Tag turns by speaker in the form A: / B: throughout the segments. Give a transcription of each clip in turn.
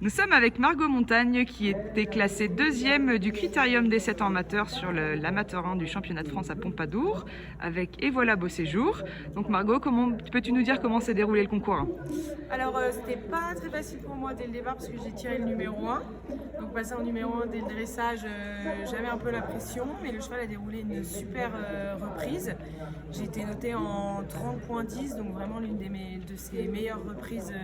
A: Nous sommes avec Margot Montagne qui était classée deuxième du critérium des 7 ans amateurs sur l'amateur 1 du championnat de France à Pompadour avec Et voilà beau séjour. Donc Margot, peux-tu nous dire comment s'est déroulé le concours?
B: Alors c'était pas très facile pour moi dès le départ parce que j'ai tiré le numéro 1. Donc passer en numéro 1 dès le dressage, j'avais un peu la pression, mais le cheval a déroulé une super reprise. J'ai été notée en 30.10, donc vraiment l'une de ses meilleures reprises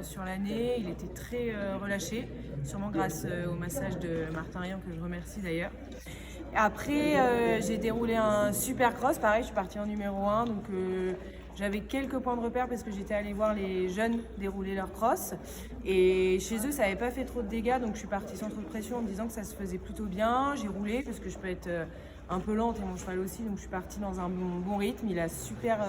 B: sur l'année. Il était très relâché, sûrement grâce au massage de Martin Rian que je remercie d'ailleurs. Après, j'ai déroulé un super cross, pareil, je suis partie en numéro 1, donc j'avais quelques points de repère parce que j'étais allée voir les jeunes dérouler leur cross. Et chez eux, ça n'avait pas fait trop de dégâts, donc je suis partie sans trop de pression en me disant que ça se faisait plutôt bien. J'ai roulé parce que je peux être un peu lente et mon cheval aussi, donc je suis partie dans un bon rythme. Il a super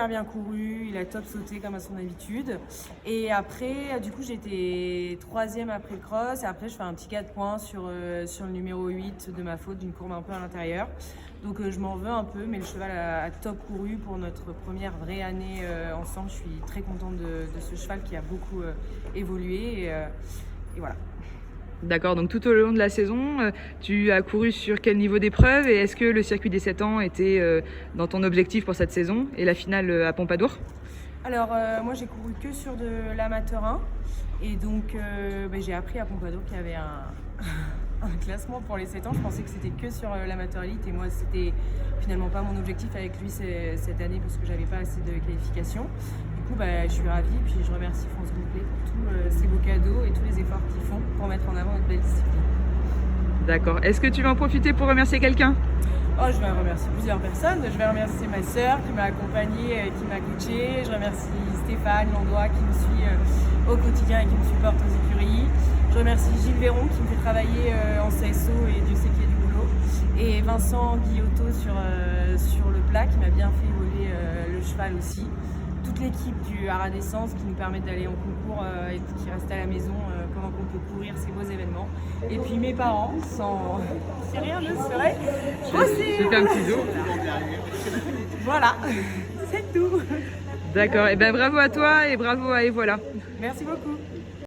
B: bien couru, il a top sauté comme à son habitude. Et après, du coup, j'étais troisième après le cross. Et après, je fais un petit 4 points sur le numéro 8 de ma faute, d'une courbe un peu à l'intérieur. Donc je m'en veux un peu, mais le cheval a top couru pour notre première vraie année ensemble. Je suis très contente de ce cheval qui a beaucoup évolué. Et voilà.
A: D'accord, donc tout au long de la saison, tu as couru sur quel niveau d'épreuve et est-ce que le circuit des 7 ans était dans ton objectif pour cette saison et la finale à Pompadour?
B: Alors moi j'ai couru que sur de l'amateur 1 et donc j'ai appris à Pompadour qu'il y avait un classement pour les 7 ans. Je pensais que c'était que sur l'amateur élite et moi c'était finalement pas mon objectif avec lui cette année parce que j'avais pas assez de qualifications. Du coup je suis ravie et puis je remercie France Gouplay pour tous ces beaux cadeaux et tous les efforts qu'ils font pour mettre en avant notre belle discipline.
A: D'accord. Est-ce que tu vas en profiter pour remercier quelqu'un?
B: Oh, je vais remercier plusieurs personnes. Je vais remercier ma sœur qui m'a accompagnée, qui m'a coachée. Je remercie Stéphane Landois qui me suit au quotidien et qui me supporte aux écuries. Je remercie Gilles Véron qui me fait travailler en CSO et Dieu sait qu'il y a du boulot. Et Vincent Guillotot sur le plat qui m'a bien fait évoluer le cheval aussi. Toute l'équipe du Haras d'Essence qui nous permet d'aller en concours et qui reste à la maison pendant qu'on peut courir ces beaux événements. Et puis mes parents, si rien ne serait possible.
A: J'ai fait un petit dos.
B: Voilà, c'est tout.
A: D'accord, et ben bravo à toi et bravo à Et voilà.
B: Merci beaucoup.